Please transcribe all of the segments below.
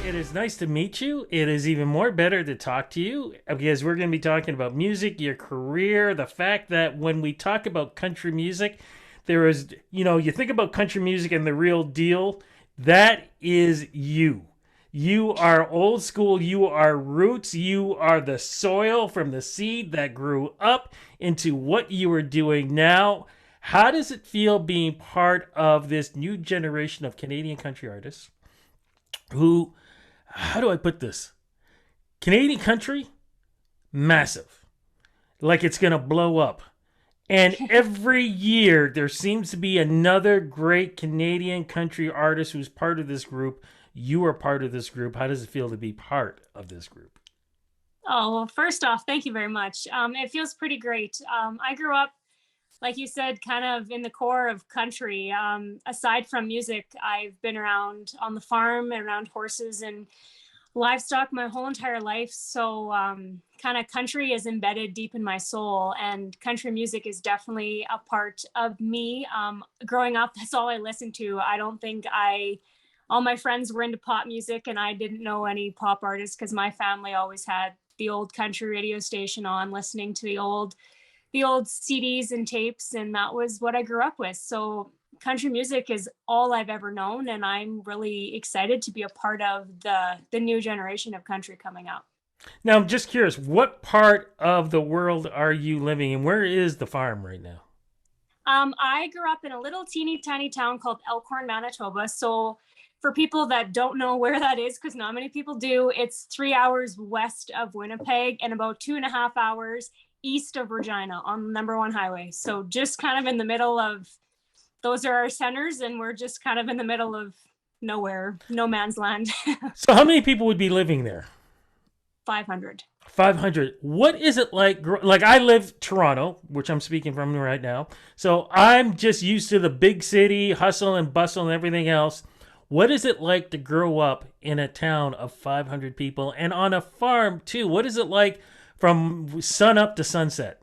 It is nice to meet you. It is even more better to talk to you because we're going to be talking about music, your career, the fact that when we talk about country music, there is, you think about country music and the real deal, that is you. You are old school, you are roots, you are the soil from the seed that grew up into what you are doing now. How does it feel being part of this new generation of Canadian country artists who, how do I put this? Canadian country, massive. Like it's going to blow up. And every year there seems to be another great Canadian country artist who's part of this group. You are part of this group. How does it feel to be part of this group? Oh, well, first off, thank you very much. It feels pretty great. I grew up, like you said, kind of in the core of country. Aside from music, I've been around on the farm, around horses and livestock my whole entire life. So, kind of country is embedded deep in my soul, and country music is definitely a part of me. Growing up, that's all I listened to. I don't think all my friends were into pop music, and I didn't know any pop artists because my family always had the old country radio station on, listening to the old CDs and tapes, and that was what I grew up with. So country music is all I've ever known, and I'm really excited to be a part of the new generation of country coming up. Now, I'm just curious, what part of the world are you living in? Where is the farm right now? I grew up in a little teeny tiny town called Elkhorn, Manitoba. So for people that don't know where that is, because not many people do, it's 3 hours west of Winnipeg and about 2.5 hours east of Regina on the number one highway. So just kind of in the middle of, those are our centers, and we're just kind of in the middle of nowhere, no man's land. So, how many people would be living there? 500. 500. What is it like? Like, I live Toronto, which I'm speaking from right now. So, I'm just used to the big city, hustle and bustle and everything else. What is it like to grow up in a town of 500 people and on a farm, too? What is it like from sun up to sunset?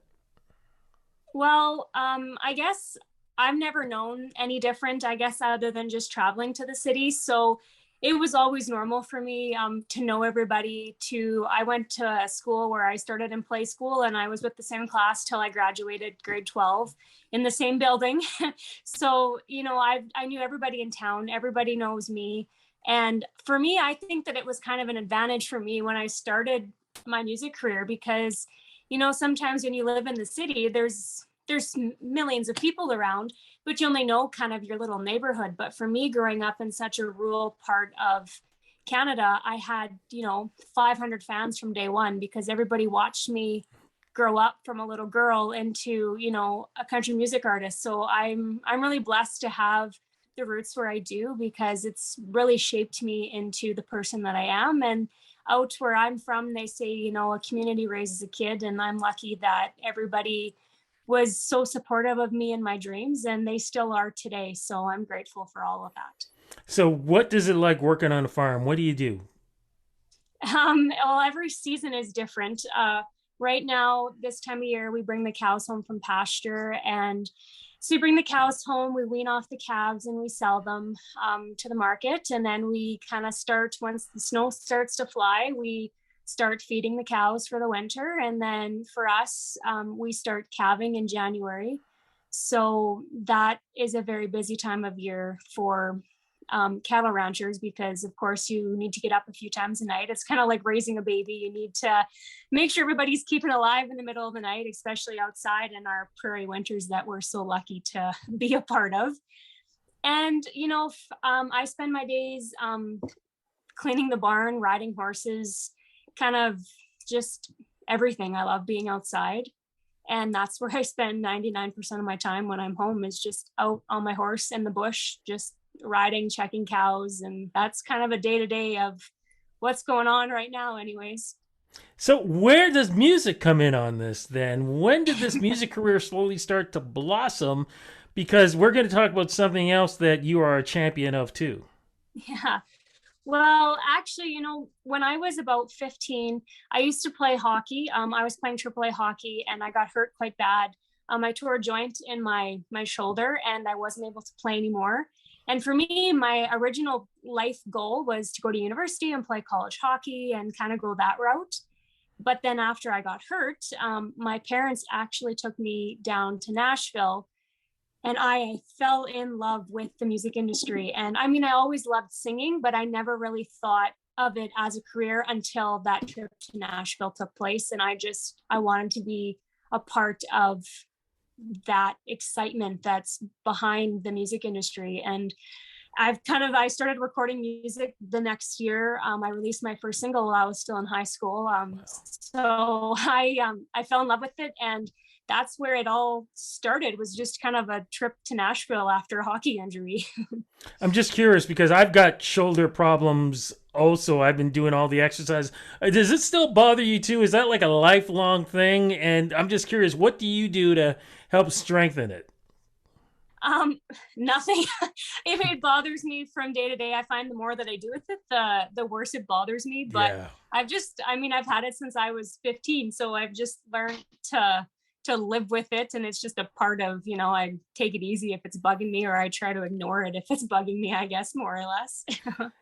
Well, I guess I've never known any different, I guess, other than just traveling to the city. So it was always normal for me to know everybody. I went to a school where I started in play school, and I was with the same class till I graduated grade 12 in the same building. So, I knew everybody in town, everybody knows me. And for me, I think that it was kind of an advantage for me when I started my music career, because sometimes when you live in the city, there's millions of people around, but you only know kind of your little neighborhood. But for me, growing up in such a rural part of Canada, I had 500 fans from day one, because everybody watched me grow up from a little girl into a country music artist. So I'm really blessed to have the roots where I do, because it's really shaped me into the person that I am. And out where I'm from, they say, a community raises a kid, and I'm lucky that everybody was so supportive of me and my dreams, and they still are today. So I'm grateful for all of that. So, what does it like working on a farm? What do you do? Well, every season is different. Right now, this time of year, we bring the cows home from pasture, and so we bring the cows home, we wean off the calves, and we sell them to the market. And then we kind of start, once the snow starts to fly, we start feeding the cows for the winter. And then for us, we start calving in January. So that is a very busy time of year for cattle ranchers, because of course you need to get up a few times a night. It's kind of like raising a baby. You need to make sure everybody's keeping alive in the middle of the night, especially outside in our prairie winters that we're so lucky to be a part of. And I spend my days cleaning the barn, riding horses, kind of just everything. I love being outside, and that's where I spend 99% of my time when I'm home, is just out on my horse in the bush, just riding, checking cows. And that's kind of a day to day of what's going on right now anyways. So, where does music come in on this then? When did this music career slowly start to blossom? Because we're going to talk about something else that you are a champion of too. Yeah. Well, actually, when I was about 15, I used to play hockey. I was playing AAA hockey, and I got hurt quite bad. I tore a joint in my shoulder, and I wasn't able to play anymore. And for me, my original life goal was to go to university and play college hockey and kind of go that route. But then after I got hurt, my parents actually took me down to Nashville, and I fell in love with the music industry. And I mean, I always loved singing, but I never really thought of it as a career until that trip to Nashville took place. And I wanted to be a part of that excitement that's behind the music industry. And I started recording music the next year. I released my first single while I was still in high school. So I fell in love with it, and that's where it all started. Was just kind of a trip to Nashville after a hockey injury. I'm just curious because I've got shoulder problems also. I've been doing all the exercise. Does it still bother you too? Is that like a lifelong thing? And I'm just curious, what do you do to help strengthen it? Um, Nothing. If it bothers me from day to day, I find the more that I do with it, the worse it bothers me. But Yeah. I've had it since I was 15, so I've just learned to live with it, and it's just a part of, I take it easy if it's bugging me, or I try to ignore it if it's bugging me, I guess, more or less.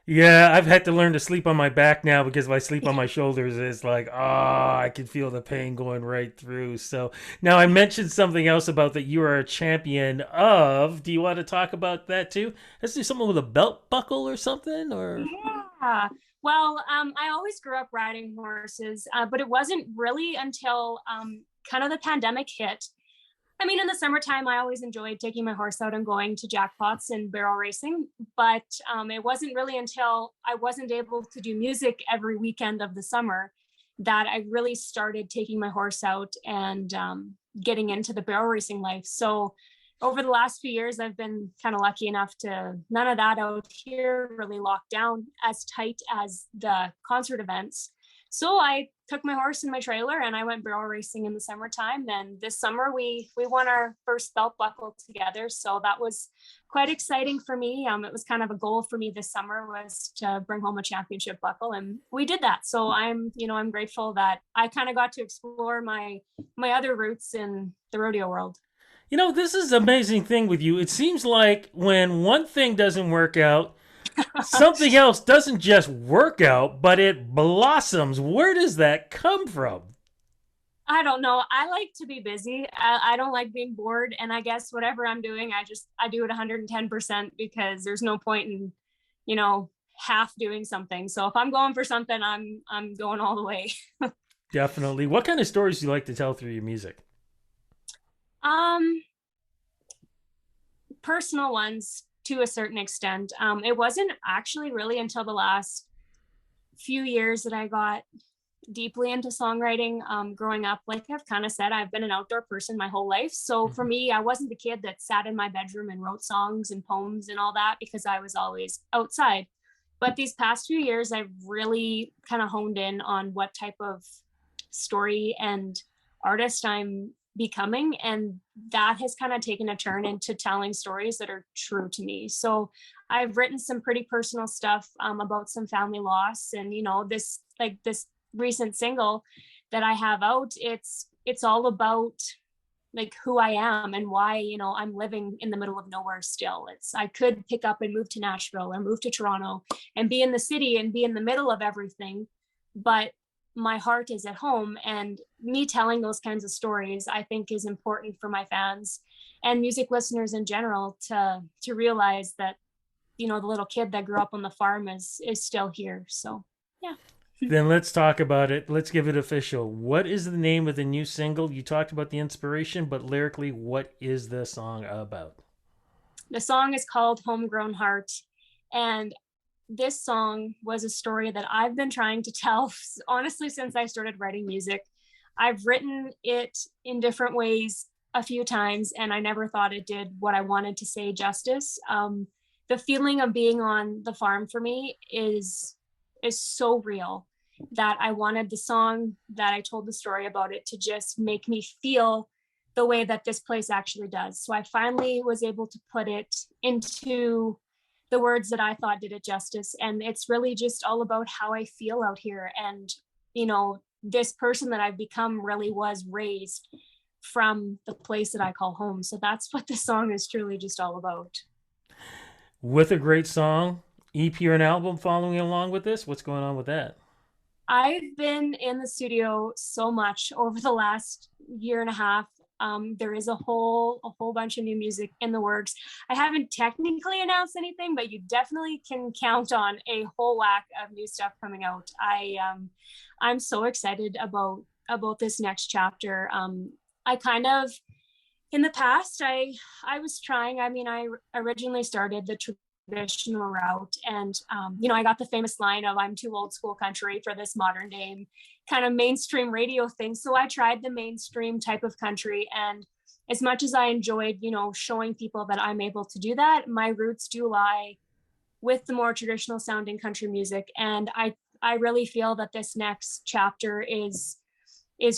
Yeah, I've had to learn to sleep on my back now because if I sleep on my shoulders, it's like, I can feel the pain going right through. So now I mentioned something else about that you are a champion of. Do you want to talk about that too? Let's do someone with a belt buckle or something, or Yeah. Well, I always grew up riding horses, but it wasn't really until kind of the pandemic hit. I mean, in the summertime, I always enjoyed taking my horse out and going to jackpots and barrel racing. But it wasn't really until I wasn't able to do music every weekend of the summer that I really started taking my horse out and getting into the barrel racing life. So over the last few years, I've been kind of lucky enough to none of that out here really locked down as tight as the concert events. So I took my horse and my trailer and I went barrel racing in the summertime. And this summer we won our first belt buckle together. So that was quite exciting for me. It was kind of a goal for me this summer was to bring home a championship buckle, and we did that. So I'm grateful that I kind of got to explore my other roots in the rodeo world. this is an amazing thing with you. It seems like when one thing doesn't work out, something else doesn't just work out, but it blossoms. Where does that come from? I don't know. I like to be busy. I don't like being bored. And I guess whatever I'm doing, I do it 110% because there's no point in, you know, half doing something. So if I'm going for something, I'm going all the way. Definitely. What kind of stories do you like to tell through your music? Um, Personal ones to a certain extent. It wasn't actually really until the last few years that I got deeply into songwriting. Growing up, like I've kind of said, I've been an outdoor person my whole life. So for Mhm. me, I wasn't the kid that sat in my bedroom and wrote songs and poems and all that because I was always outside. But these past few years, I've really kind of honed in on what type of story and artist I'm becoming. And that has kind of taken a turn into telling stories that are true to me. So I've written some pretty personal stuff about some family loss. And, this recent single that I have out, it's all about like who I am and why, I'm living in the middle of nowhere still. I could pick up and move to Nashville or move to Toronto and be in the city and be in the middle of everything. But my heart is at home, and me telling those kinds of stories, I think, is important for my fans and music listeners in general to realize that, the little kid that grew up on the farm is still here. So yeah. Then let's talk about it. Let's give it official. What is the name of the new single? You talked about the inspiration, but lyrically, what is the song about? The song is called Homegrown Heart. And this song was a story that I've been trying to tell, honestly, since I started writing music. I've written it in different ways a few times, and I never thought it did what I wanted to say justice. The feeling of being on the farm for me is so real that I wanted the song that I told the story about it to just make me feel the way that this place actually does. So I finally was able to put it into the words that I thought did it justice. And it's really just all about how I feel out here. And, this person that I've become really was raised from the place that I call home. So that's what the song is truly just all about. with a great song, EP or an album following along with this? What's going on with that? I've been in the studio so much over the last year and a half. There is a whole bunch of new music in the works. I haven't technically announced anything, but you definitely can count on a whole whack of new stuff coming out. I'm so excited about this next chapter. I kind of in the past I was trying. I mean, I originally started the traditional route, and I got the famous line of "I'm too old school country for this modern day kind of mainstream radio thing." So I tried the mainstream type of country, and as much as I enjoyed showing people that I'm able to do that, my roots do lie with the more traditional sounding country music. And I really feel that this next chapter is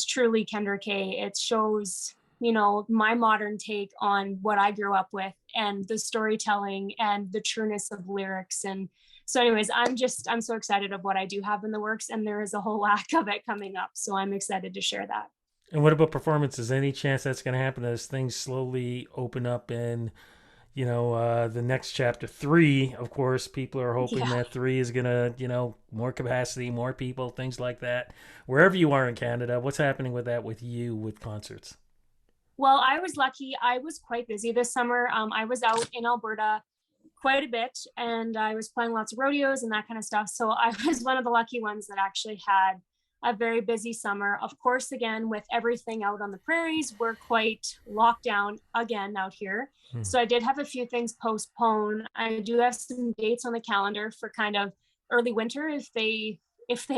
truly Kendra K. It shows, my modern take on what I grew up with and the storytelling and the trueness of lyrics. And so anyways, I'm so excited of what I do have in the works, and there is a whole lack of it coming up. So I'm excited to share that. And what about performances? Any chance that's going to happen as things slowly open up and the next chapter three, of course, people are hoping Yeah. that three is gonna, more capacity, more people, things like that. Wherever you are in Canada, what's happening with that with you with concerts? Well, I was lucky. I was quite busy this summer. I was out in Alberta quite a bit, and I was playing lots of rodeos and that kind of stuff. So I was one of the lucky ones that actually had a very busy summer. Of course, again, with everything out on the prairies, we're quite locked down again out here. Hmm. So I did have a few things postponed. I do have some dates on the calendar for kind of early winter if they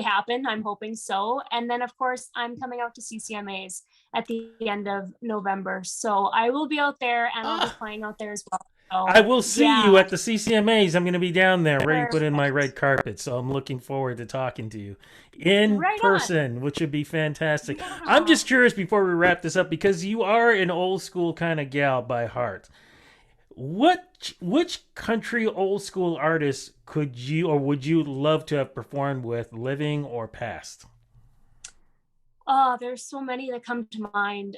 happen. I'm hoping so. And then of course I'm coming out to CCMAs at the end of November. So I will be out there, and I'll be Ah, playing out there as well. I So will see you yeah, at the CCMAs. I'm going to be down there, ready to put in my perfect. red carpet. So I'm looking forward to talking to you in Right on. person, which would be fantastic. I'm Yeah. just curious before we wrap this up because you are an old school kind of gal by heart. Which country old school artists could you or would you love to have performed with, living or past? Oh, there's so many that come to mind.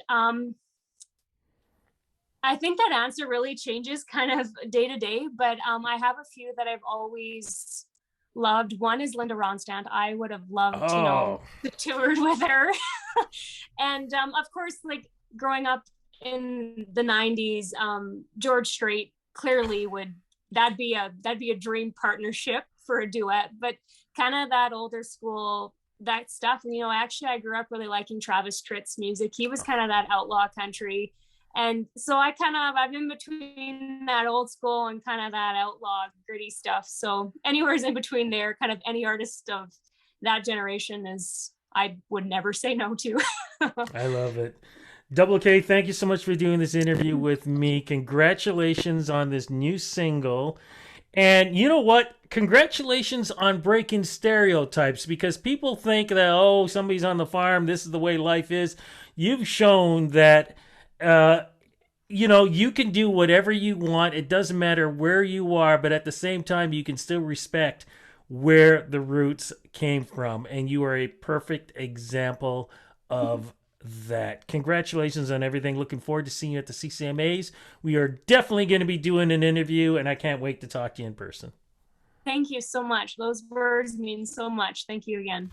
I think that answer really changes kind of day to day, but I have a few that I've always loved. One is Linda Ronstadt. I would have loved, Oh, to toured with her. And of course, like growing up in the 90s, George Strait clearly would that'd be a dream partnership for a duet, but kind of that older school that stuff. Actually I grew up really liking Travis Tritt's music. He was kind of that outlaw country, and so I'm in between that old school and kind of that outlaw gritty stuff. So anywhere's in between there, kind of any artist of that generation is I would never say no to. I love it. Double K, thank you so much for doing this interview with me. Congratulations on this new single. And you know what? Congratulations on breaking stereotypes because people think that, oh, somebody's on the farm, this is the way life is. You've shown that, uh, you can do whatever you want. It doesn't matter where you are, but at the same time, you can still respect where the roots came from. And you are a perfect example of that. Congratulations on everything. Looking forward to seeing you at the CCMAs. We are definitely going to be doing an interview, and I can't wait to talk to you in person. Thank you so much. Those words mean so much. Thank you again.